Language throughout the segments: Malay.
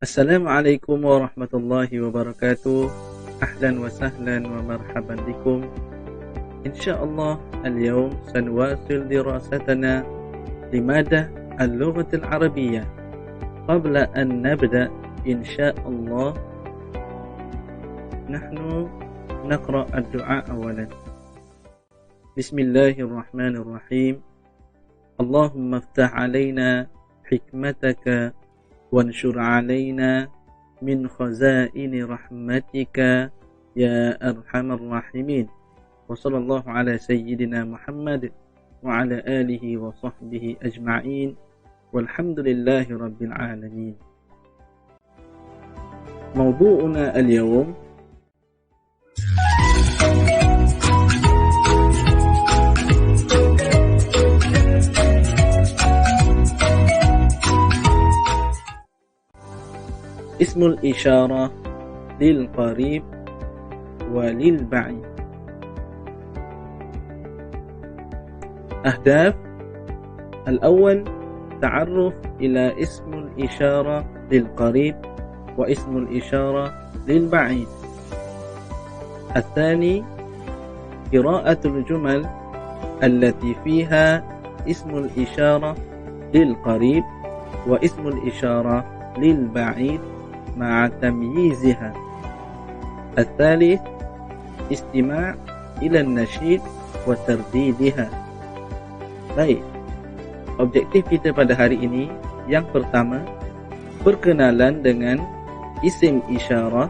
Assalamualaikum warahmatullahi wabarakatuh. Ahlan wa sahlan wa marhaban bikum. Insyaallah اليوم سنواصل دراستنا لمادة اللغة العربية. قبل أن نبدأ إن شاء الله نحن نقرأ الدعاء أولا. بسم الله الرحمن الرحيم. اللهم افتح علينا حكمتك وانشر علينا من خزائن رحمتك يا أرحم الراحمين. وصلى الله على سيدنا محمد وعلى آله وصحبه أجمعين والحمد لله رب العالمين. موضوعنا اليوم اسم الإشارة للقريب وللبعيد. أهداف: الأول تعرف إلى اسم الإشارة للقريب واسم الإشارة للبعيد. الثاني قراءة الجمل التي فيها اسم الإشارة للقريب واسم الإشارة للبعيد مع تمييزها. الثالث استماع إلى النشيد وترديدها. Baik, objektif kita pada hari ini yang pertama, berkenalan dengan isim isyarah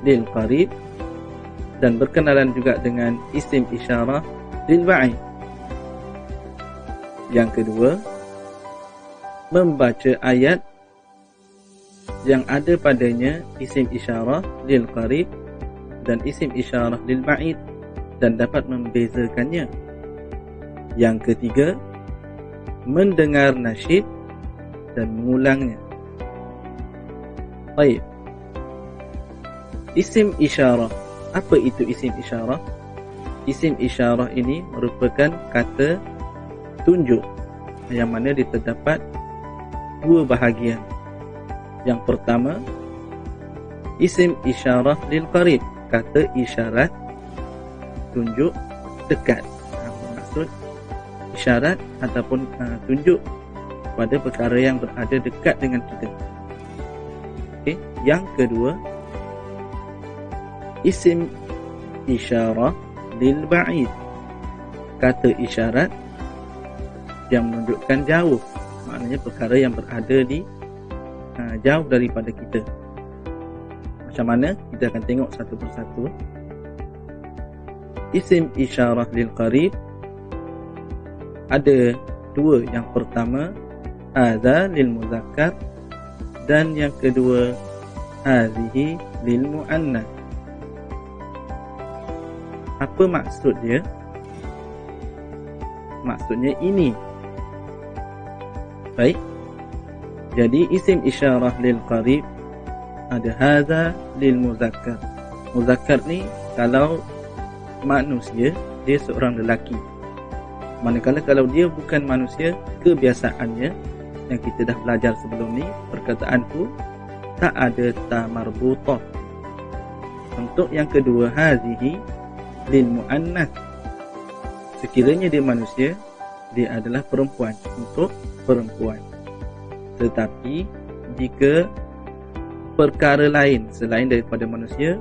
lil qarib dan berkenalan juga dengan isim isyarah lil ba'id. Yang kedua, membaca ayat yang ada padanya isim isyarah lil qarib dan isim isyarah lil ba'id dan dapat membezakannya. Yang ketiga, mendengar nasyid dan mengulangnya. Baik. Isim isyarah. Apa itu isim isyarah? Isim isyarah ini merupakan kata tunjuk yang mana dia terdapat dua bahagian. Yang pertama, isim isyarah lil qarib, kata isyarat tunjuk dekat. Maksud isyarat ataupun tunjuk pada perkara yang berada dekat dengan kita. Okay. Yang kedua, isim isyarah lil ba'id, kata isyarat yang menunjukkan jauh, maknanya perkara yang berada di jauh daripada kita. Macam mana? Kita akan tengok satu persatu. Isim isyarah lil qarib ada dua. Yang pertama, hadza lil muzakkar, dan yang kedua, hadhihi lil muannas. Apa maksud dia? Maksudnya ini. Baik. Jadi isim isyarah lil qarib ada hadza lil muzakkar. Muzakkar ni kalau manusia, dia seorang lelaki. Manakala kalau dia bukan manusia, kebiasaannya yang kita dah belajar sebelum ni, perkataan tu tak ada ta marbutah. Untuk yang kedua, hazihi lil muannas. Sekiranya dia manusia, dia adalah perempuan, untuk perempuan. Tetapi jika perkara lain selain daripada manusia,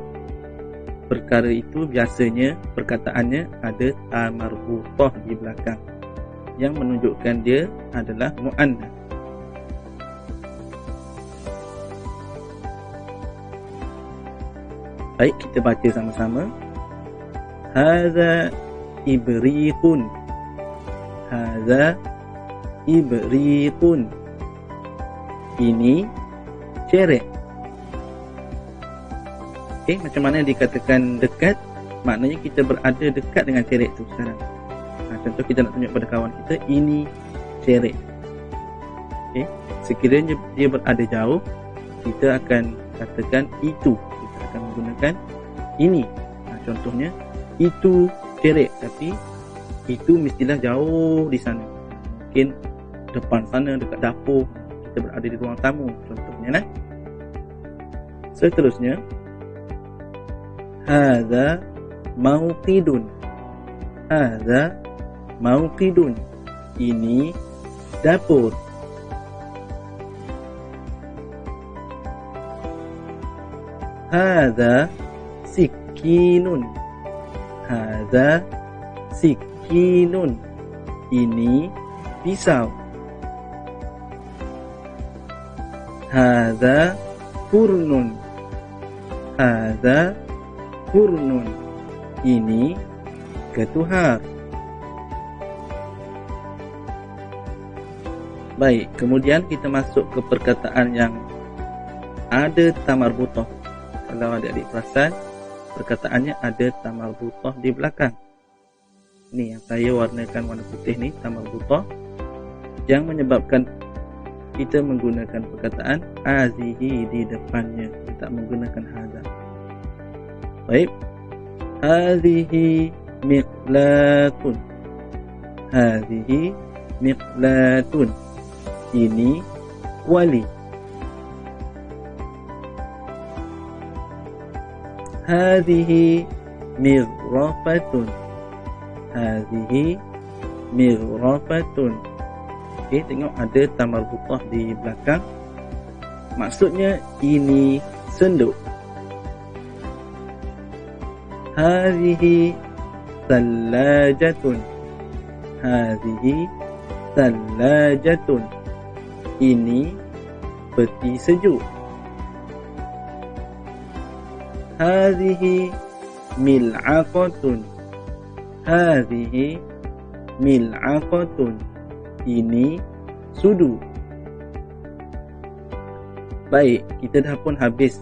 perkara itu biasanya perkataannya ada ta marbutah di belakang yang menunjukkan dia adalah muannas. Baik, kita baca sama-sama. Hadza ibriqun. Hadza ibriqun. Ini cerek. Okay, macam mana dikatakan dekat? Maknanya kita berada dekat dengan cerek tu sekarang. Contoh kita nak tunjuk pada kawan kita, ini cerek. Okay, sekiranya dia berada jauh, kita akan katakan itu. Kita akan menggunakan ini. Contohnya, itu cerek, tapi itu mestilah jauh di sana. Mungkin depan sana, dekat dapur. Kita berada di ruang tamu, contohnya. Seterusnya, hadza mauqidun. Hadza mauqidun. Ini dapur. Hadza sikinun. Hadza sikinun. Ini pisau. Hadza furnun. Hadza furnun. Ini ketuhar. Baik, kemudian kita masuk ke perkataan yang ada tamarbutah. Kalau adik-adik perasan, perkataannya ada tamarbutah di belakang. Ini yang saya warnakan warna putih ni, tamarbutah, yang menyebabkan kita menggunakan perkataan hazihi di depannya, kita menggunakan hadza. Baik, hazihi miqlatun. Hazihi miqlatun. Ini kuali. Hazihi mighrafatun. Hazihi mighrafatun. Okey, tengok ada tamarbutah di belakang. Maksudnya ini senduk. Hazihi thalajatun. Hazihi thalajatun. Ini peti sejuk. Hazihi mil'aqatun. Hazihi mil'aqatun. Ini sudu. Baik, kita dah pun habis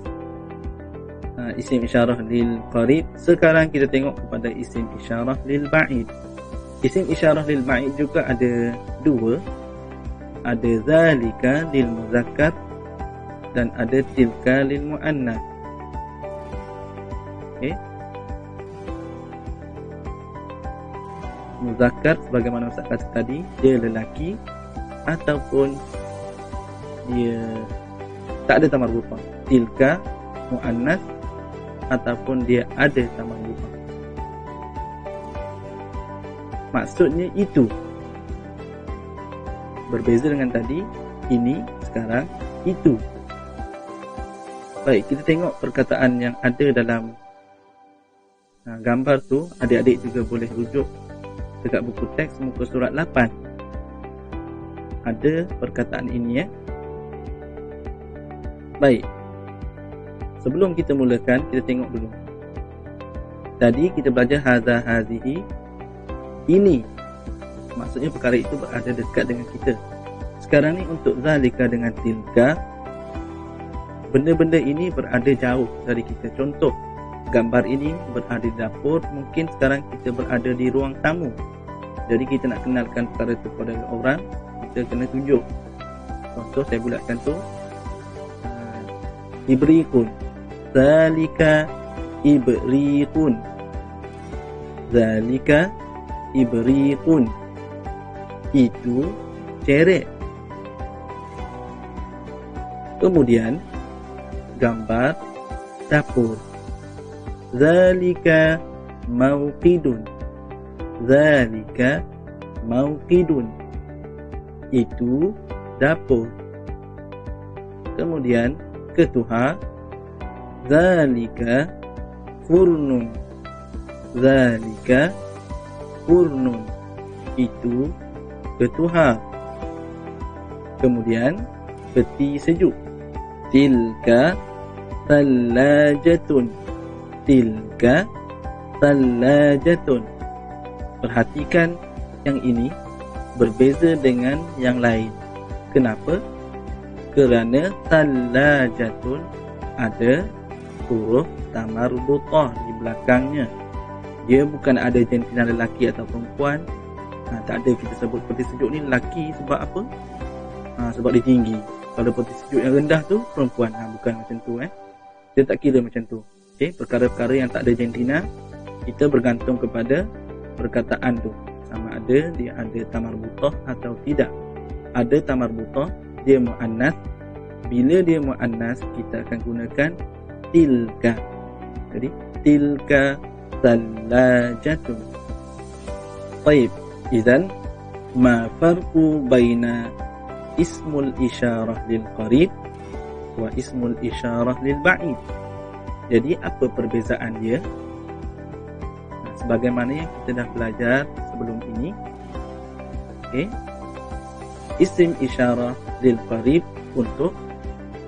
isim isyarah lil qarib. Sekarang kita tengok kepada isim isyarah lil ba'id. Isim isyarah lil ba'id juga ada dua. Ada zalika lil muzakkar dan ada tilka lil muannas. Okey. Muzakkar sebagaimana Ustaz kata tadi, dia lelaki ataupun dia tak ada tamarbutah. Tilka muannas ataupun dia ada tamarbutah. Maksudnya itu. Berbeza dengan tadi, ini, sekarang, itu. Baik, kita tengok perkataan yang ada dalam gambar tu. Adik-adik juga boleh rujuk dekat buku teks muka surat 8. Ada perkataan ini ya. Baik, sebelum kita mulakan, kita tengok dulu. Tadi kita belajar hadza hazihi. Ini maksudnya perkara itu berada dekat dengan kita. Sekarang ni untuk zalika dengan tilka, benda-benda ini berada jauh dari kita. Contoh, gambar ini berada di dapur. Mungkin sekarang kita berada di ruang tamu. Jadi kita nak kenalkan perkara itu kepada orang, kita kena tunjuk. Contoh saya bulatkan tu, ibriqun. Zalika ibriqun. Zalika ibriqun. Itu ceret. Kemudian gambar dapur. Zalika mauqidun. Zalika mauqidun. Itu dapur. Kemudian ketuhar. Zalika furnun. Zalika furnun. Itu ketuhar. Kemudian peti sejuk. Tilka thalajatun. Tilka thalajatun. Perhatikan yang ini berbeza dengan yang lain. Kenapa? Kerana thalajatun ada huruf tamarbutah di belakangnya. Dia bukan ada jantina lelaki atau perempuan. Tak ada kita sebut peti sejuk ni lelaki sebab apa? Sebab dia tinggi. Kalau peti sejuk yang rendah tu perempuan. Bukan macam tu Kita tak kira macam tu. Okay? Perkara-perkara yang tak ada jantina, kita bergantung kepada perkataan tu, sama ada dia ada tamarbutah atau tidak. Ada tamarbutah, dia muannas. Bila dia muannas, kita akan gunakan tilka. Jadi tilka thalajatun. Baik, idzan ma farqu baina ismul isyarah lil qarib wa ismul isyarah lil ba'id. Jadi apa perbezaan dia? Nah, sebagaimana yang kita dah belajar sebelum ini. Okey. Isim isyarah lil qarib untuk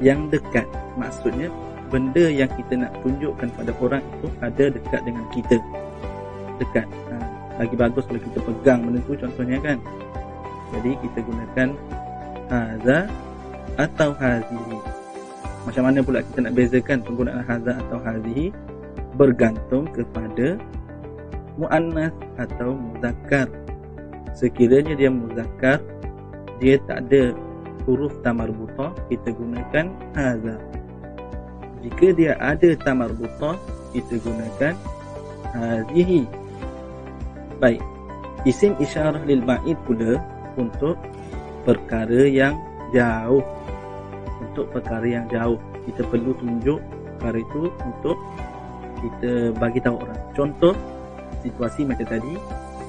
yang dekat. Maksudnya benda yang kita nak tunjukkan pada orang itu ada dekat dengan kita. Dekat. Lagi bagus kalau kita pegang benda tu contohnya kan. Jadi kita gunakan hadza atau hazihi. Macam mana pula kita nak bezakan penggunaan hadza atau hazihi? Bergantung kepada muannas atau muzakkar. Sekiranya dia muzakkar, dia tak ada huruf tamarbutah, kita gunakan hadza. Jika dia ada tamarbutah, kita gunakan hazihi. Baik, isim isyarah lil ba'id pula untuk perkara yang jauh. Untuk perkara yang jauh, kita perlu tunjuk perkara itu untuk kita bagi tahu orang. Contoh situasi macam tadi,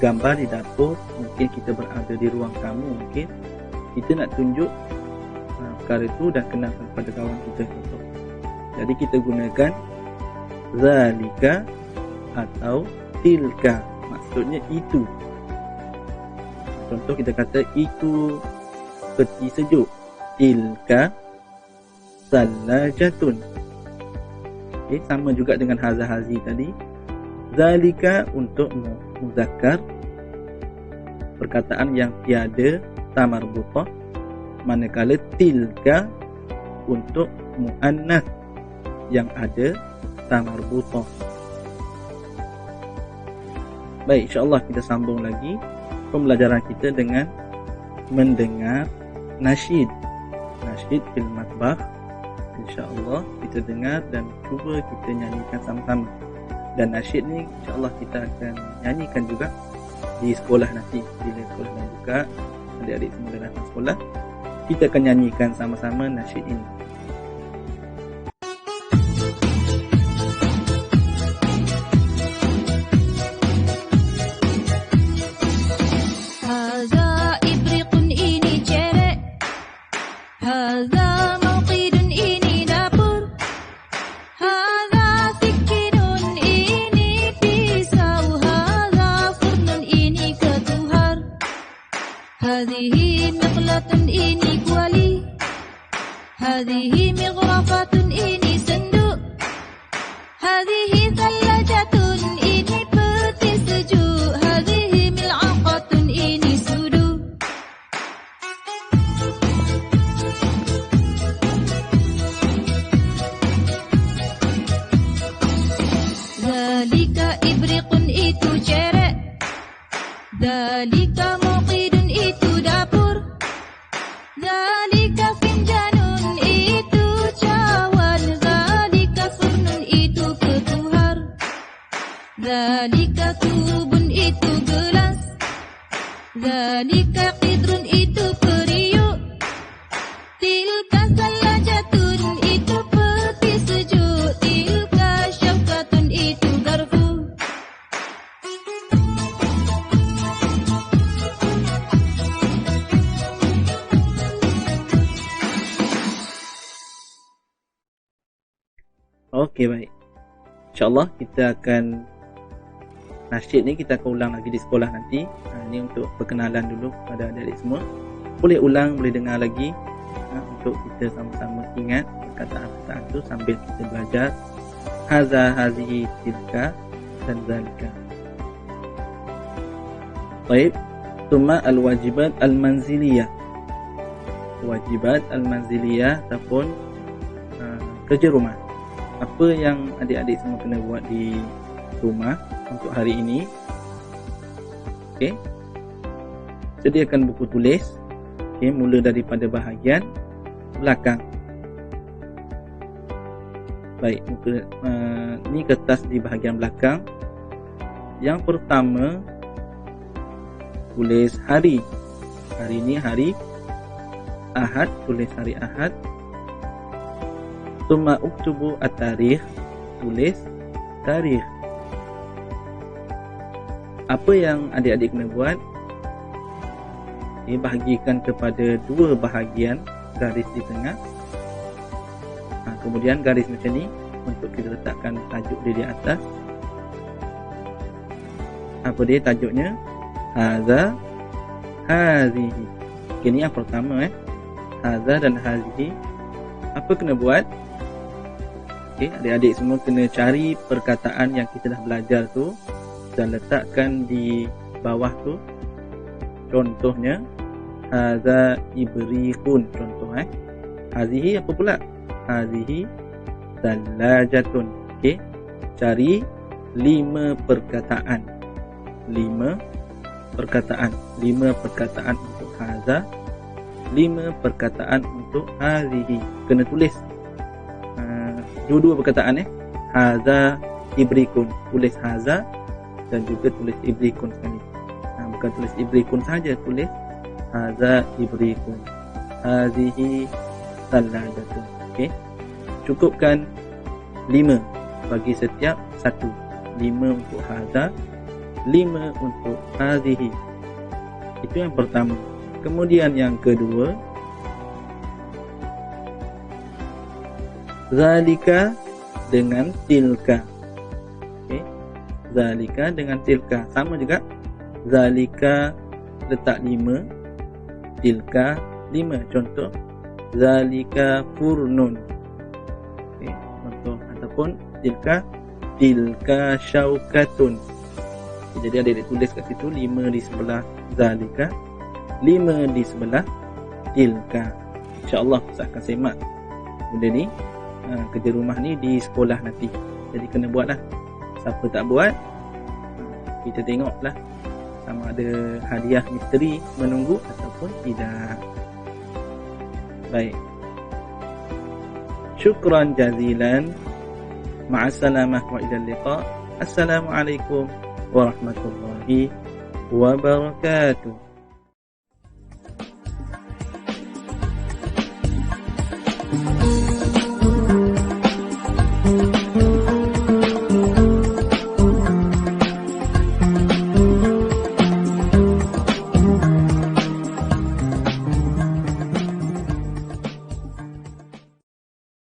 gambar di dapur, mungkin kita berada di ruang tamu, mungkin kita nak tunjuk perkara itu dan kenalkan kepada kawan kita. Contoh. Jadi kita gunakan zalika atau tilka. Maksudnya itu. Contoh kita kata itu peti sejuk. Tilka thalajatun. Okay, sama juga dengan hadza hazi tadi. Zalika untuk muzakkar, perkataan yang tiada tamarbutah, manakala tilka untuk muannas yang ada tamarbutah. Baik, insya-Allah kita sambung lagi pembelajaran kita dengan mendengar nasyid. Nasyid fil matbakh. Insya-Allah kita dengar dan cuba kita nyanyikan sama-sama. Dan nasyid ni insya-Allah kita akan nyanyikan juga di sekolah nanti. Bila sekolah dah buka, adik-adik semua dah datang sekolah, kita akan nyanyikan sama-sama nasyid ini. هذه مغرفة إني صندوق هذه ثلاجة إني peti sejuk هذه ملعقة إني سدو ذلك إبرق itu cerek ذلك موقد itu dapur ذلك finjan itu cawan zalika furnun itu ketuhar zalika kubun itu gelas zalika qidrun itu periuk tilka salajatun itu peti sejuk tilka syaukatun itu garfu. Okey, baik. InsyaAllah kita akan nasyid ni kita akan ulang lagi di sekolah nanti. Ini untuk perkenalan dulu pada adik-adik semua. Boleh ulang, boleh dengar lagi untuk kita sama-sama ingat perkataan-perkataan tu sambil kita belajar hadza hazihi tilka dan zalika. Baik, thumma al-wajibat al-manziliyah. Wajibat al-manziliyah ataupun kerja rumah. Apa yang adik-adik semua kena buat di rumah untuk hari ini? Okey. Sediakan buku tulis. Okey, mula daripada bahagian belakang. Baik, ni kertas di bahagian belakang. Yang pertama, tulis hari. Hari ni hari Ahad, tulis hari Ahad. Summa uktubu at-tarikh, tulis tarikh. Apa yang adik-adik kena buat? Bahagikan kepada dua bahagian, garis di tengah. Kemudian garis macam ni untuk kita letakkan tajuk dia di atas. Apa dia tajuknya? Hadza, hazihi. Ini yang pertama Hadza dan hazihi. Apa kena buat? Adik-adik semua kena cari perkataan yang kita dah belajar tu dan letakkan di bawah tu. Contohnya hadza ibrikun, contoh hazihi apa pula? Hazihi thalajatun. Cari 5 perkataan. 5 perkataan untuk hadza, 5 perkataan untuk hazihi. Kena tulis dua-dua perkataan hadza ibrikun, tulis hadza dan juga tulis ibrikun sekali. Bukan tulis ibrikun saja, tulis hadza ibrikun, hazihi thalajatun. Cukupkan 5 bagi setiap satu. 5 untuk hadza, 5 untuk hazihi. Itu yang pertama. Kemudian yang kedua, zalika dengan tilka. Zalika dengan tilka sama juga. Zalika letak 5, tilka 5. Contoh, zalika furnun. Contoh, ataupun tilka syaukatun. Jadi adik-adik tulis kat situ 5 di sebelah zalika, 5 di sebelah tilka. InsyaAllah saya akan semak benda ni, kerja rumah ni di sekolah nanti. Jadi kena buat lah. Siapa tak buat, kita tengoklah sama ada hadiah misteri menunggu ataupun tidak. Baik, syukran jazilan, ma'assalamah wa ilal liqa. Assalamualaikum warahmatullahi wabarakatuh.